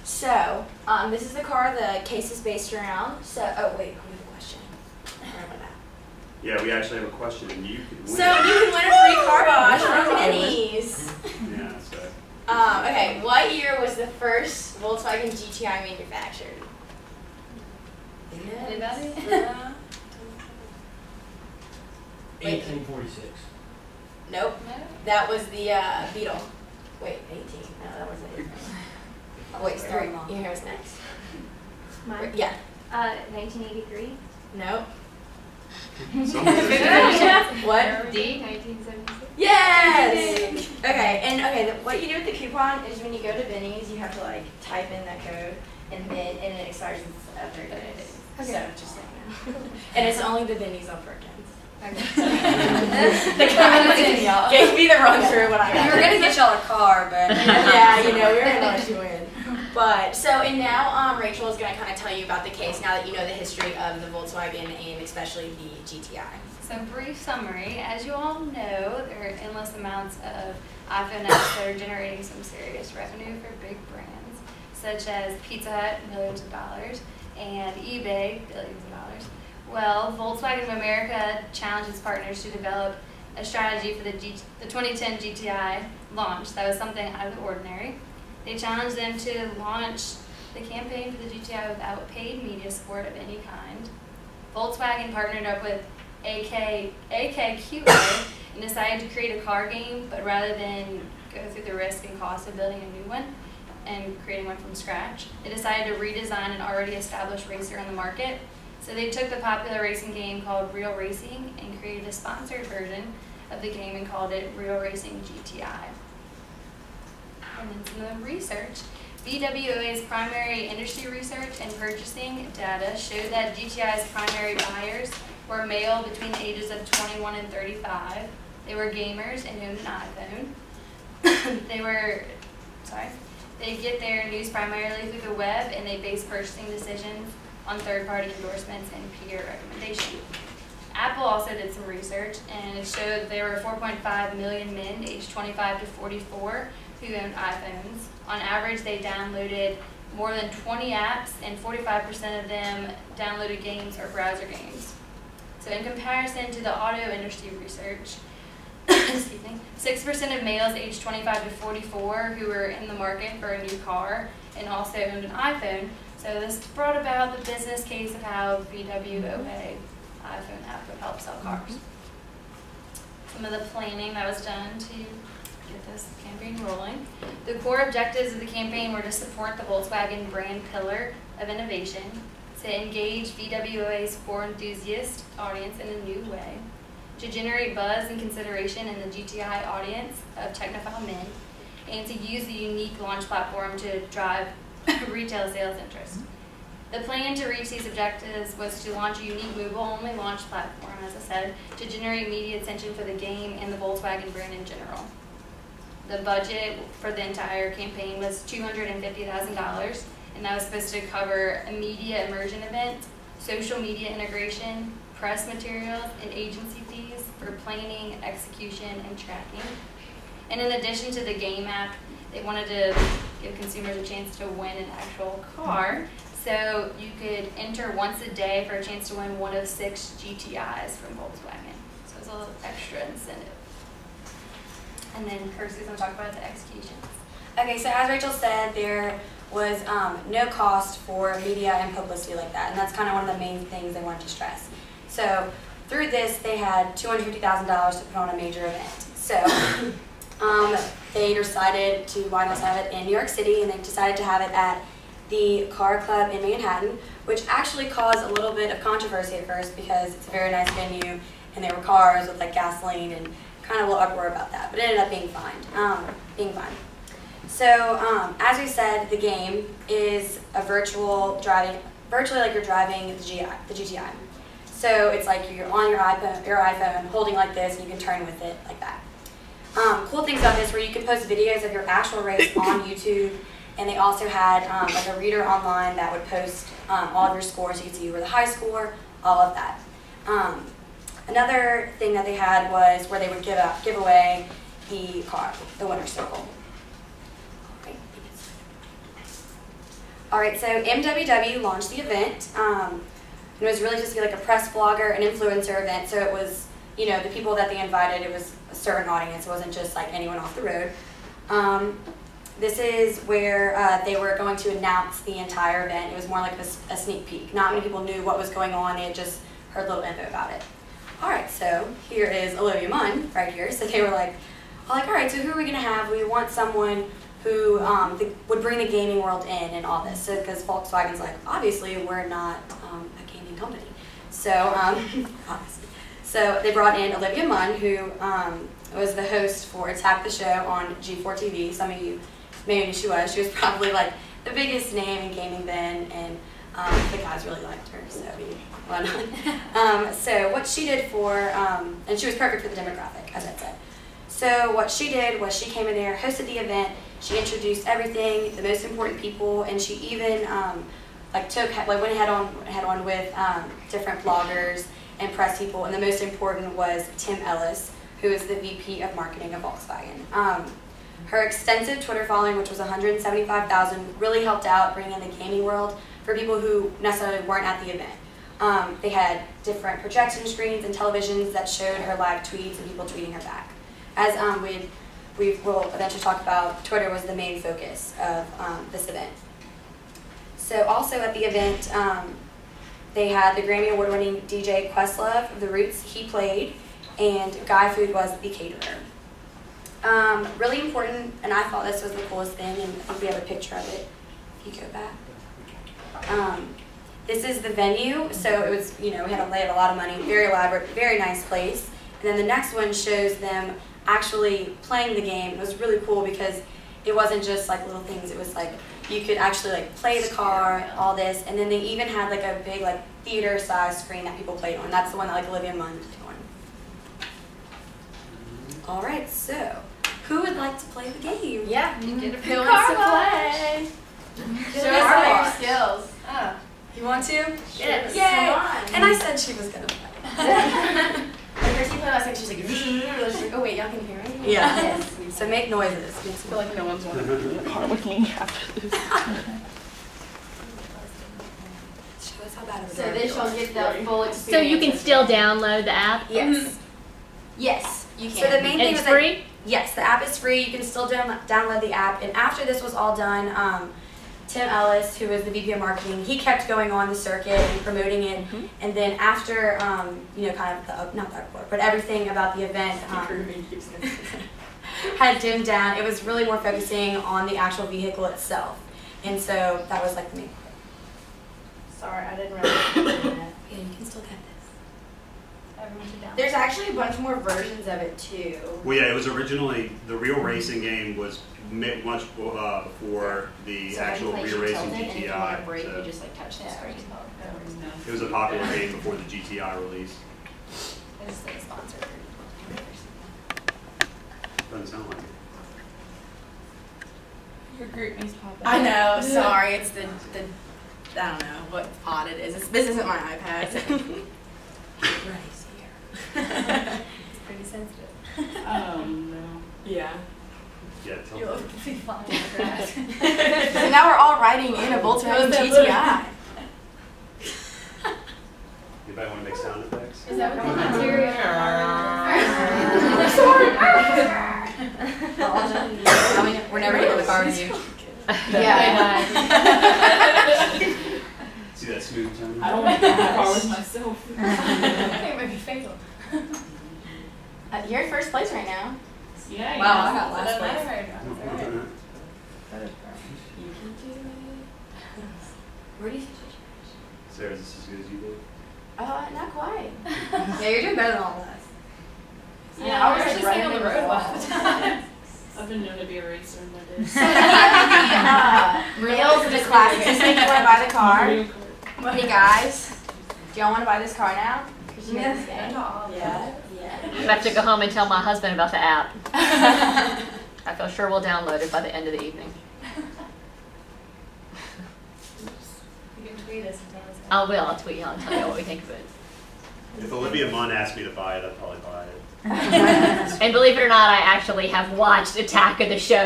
So, this is the car the case is based around. So, oh wait, we have a question. Yeah, we actually have a question, and you can win. So you can win a free car wash from Denny's. Yeah, so. Okay, what year was the first Volkswagen GTI manufactured? Anybody? 1846. Nope. No? That was the Beetle. Wait, 18. No, that wasn't it. Oh, wait, Very sorry. long. Your hair's next. Mine? Yeah. 1983. Nope. Something. What? D. 1976. Yes! Okay, and what you do with the coupon is when you go to Benny's, you have to like type in that code, and it expires in 30 days. Okay. So just like that. And it's only the Benny's on Perkins. Okay. The guy gave me the run through when I got We were gonna get y'all a car, but yeah, you know, we were gonna let you in. But so and now Rachel is gonna kind of tell you about the case now that you know the history of the Volkswagen and especially the GTI. So brief summary, as you all know, there are endless amounts of iPhone apps that are generating some serious revenue for big brands, such as Pizza Hut, millions of dollars, and eBay, billions of dollars. Well, Volkswagen of America challenged its partners to develop a strategy for the 2010 GTI launch that was something out of the ordinary. They challenged them to launch the campaign for the GTI without paid media support of any kind. Volkswagen partnered up with AKQA and decided to create a car game, but rather than go through the risk and cost of building a new one and creating one from scratch, they decided to redesign an already established racer on the market. So they took the popular racing game called Real Racing and created a sponsored version of the game and called it Real Racing GTI. And then some of the research. VWOA's primary industry research and purchasing data showed that GTI's primary buyers were male between the ages of 21 and 35. They were gamers and owned an iPhone. They get their news primarily through the web, and they base purchasing decisions on third-party endorsements and peer recommendation. Apple also did some research, and it showed there were 4.5 million men aged 25 to 44 who owned iPhones. On average, they downloaded more than 20 apps, and 45% of them downloaded games or browser games. So in comparison to the auto industry research, 6% of males aged 25 to 44 who were in the market for a new car and also owned an iPhone. So this brought about the business case of how VWOA iPhone app would help sell cars. Some of the planning that was done to get this campaign rolling. The core objectives of the campaign were to support the Volkswagen brand pillar of innovation, to engage VWOA's core enthusiast audience in a new way, to generate buzz and consideration in the GTI audience of technophile men, and to use the unique launch platform to drive retail sales interest. The plan to reach these objectives was to launch a unique mobile-only launch platform, as I said, to generate media attention for the game and the Volkswagen brand in general. The budget for the entire campaign was $250,000, and that was supposed to cover a media immersion event, social media integration, press materials, and agency fees for planning, execution, and tracking. And in addition to the game app, they wanted to give consumers a chance to win an actual car. So you could enter once a day for a chance to win one of 6 GTIs from Volkswagen. So it's a little extra incentive. And then Kirsty's going to talk about the execution. Okay, so as Rachel said, there was no cost for media and publicity like that, and that's kind of one of the main things they wanted to stress. So through this, they had $250,000 to put on a major event. So they decided to why not have it in New York City, and they decided to have it at the Car Club in Manhattan, which actually caused a little bit of controversy at first because it's a very nice venue, and there were cars with like gasoline and kind of a little uproar about that, but it ended up being fine. So as we said, the game is a virtually like you're driving the GTI. So it's like you're on your iPhone holding like this, and you can turn with it like that. Cool things about this were you could post videos of your actual race on YouTube, and they also had like a reader online that would post all of your scores. You could see you were the high score, all of that. Another thing that they had was where they would give away the car, the winner's circle. All right, so MWW launched the event. It was really just to be like a press blogger and influencer event. So it was, you know, the people that they invited, it was a certain audience. It wasn't just like anyone off the road. This is where they were going to announce the entire event. It was more like a sneak peek. Not many people knew what was going on. They had just heard little info about it. All right, so here is Olivia Munn right here. So they were like, all right, so who are we gonna have? We want someone who would bring the gaming world in and all this. So because Volkswagen's like, obviously we're not a gaming company. So obviously. So they brought in Olivia Munn, who was the host for Attack the Show on G4 TV. Some of you may know who she was. She was probably like the biggest name in gaming then, and the guys really liked her, so why not? So what she did for, and she was perfect for the demographic, as I said. So what she did was she came in there, hosted the event, she introduced everything, the most important people, and she even went head on with different bloggers and press people, and the most important was Tim Ellis, who is the VP of Marketing of Volkswagen. Her extensive Twitter following, which was 175,000, really helped out bring in the gaming world for people who necessarily weren't at the event. They had different projection screens and televisions that showed her live tweets and people tweeting her back. As we will eventually talk about, Twitter was the main focus of this event. So also at the event, they had the Grammy Award-winning DJ Questlove of The Roots. He played, and Guy Food was the caterer. Really important, and I thought this was the coolest thing, and I think we have a picture of it. If you go back. This is the venue, so it was, you know, we had to lay out a lot of money, very elaborate, very nice place. And then the next one shows them actually playing the game. It was really cool because it wasn't just like little things, it was like you could actually like play the car, all this, and then they even had like a big like theater size screen that people played on. That's the one that like Olivia Munn played on. All right, so who would like to play the game? Yeah, You get a who free wants to car wash. play? Show us all your skills. Oh. You want to? Yes. Yay! And I said she was gonna play. Like her team played last night, she's like, she's like, oh wait, y'all can hear me? Yeah. Yes. So make noises. I feel like no one's wanting to be in the car with me after this. Show us how bad it was. So this you'll get the full experience. So you can still download the app? Yes. Yes, you can. So the main And thing it's was that, free? yes, the app is free. You can still download the app. And after this was all done, Tim Ellis, who was the VP of Marketing, he kept going on the circuit and promoting it. And then after, you know, kind of the, not the report, but everything about the event had dimmed down. It was really more focusing on the actual vehicle itself. And so that was like the main. Sorry, I didn't realize. Yeah, you can still get this. Everyone should download. There's actually a bunch more versions of it too. Well, yeah, it was originally, the real racing game was much before the So actual when you real play, you racing tilt it, and if you want GTI. to break, So you just like touch the screen. it was a popular game before the GTI release. It's like a sponsor. Doesn't sound like it. Your group needs to pop I know, sorry, it's the I don't know what font it is. This isn't my iPad. It's Pretty sensitive. Oh no. Yeah. Yeah, tell You'll them. be flying in the grass. So now we're all riding in a Volkswagen GTI. Anybody want to make sound effects? Is that what the interior? We're never getting in the car with you. Yeah. See that smooth tone? I don't want to be in the car with myself. I think it might be fatal. You're in first place right now. Yeah. Wow, I got last That's what I place. heard. Where do you? Sarah, is this as good as you did? Not quite. Yeah, you're doing better than all of us. Yeah, I was just staying on the road a lot of the time. I've been known to be a racer in my day. Reels of the classic. Just think you want to buy the car. Hey guys, do y'all want to buy this car now? Because you made this game. Yeah. I have to go home and tell my husband about the app. I feel sure we'll download it by the end of the evening. You can tweet us and tell us. I will. I'll tweet you and tell you what we think of it. If Olivia Munn asked me to buy it, I'd probably buy it. And believe it or not, I actually have watched Attack of the Show.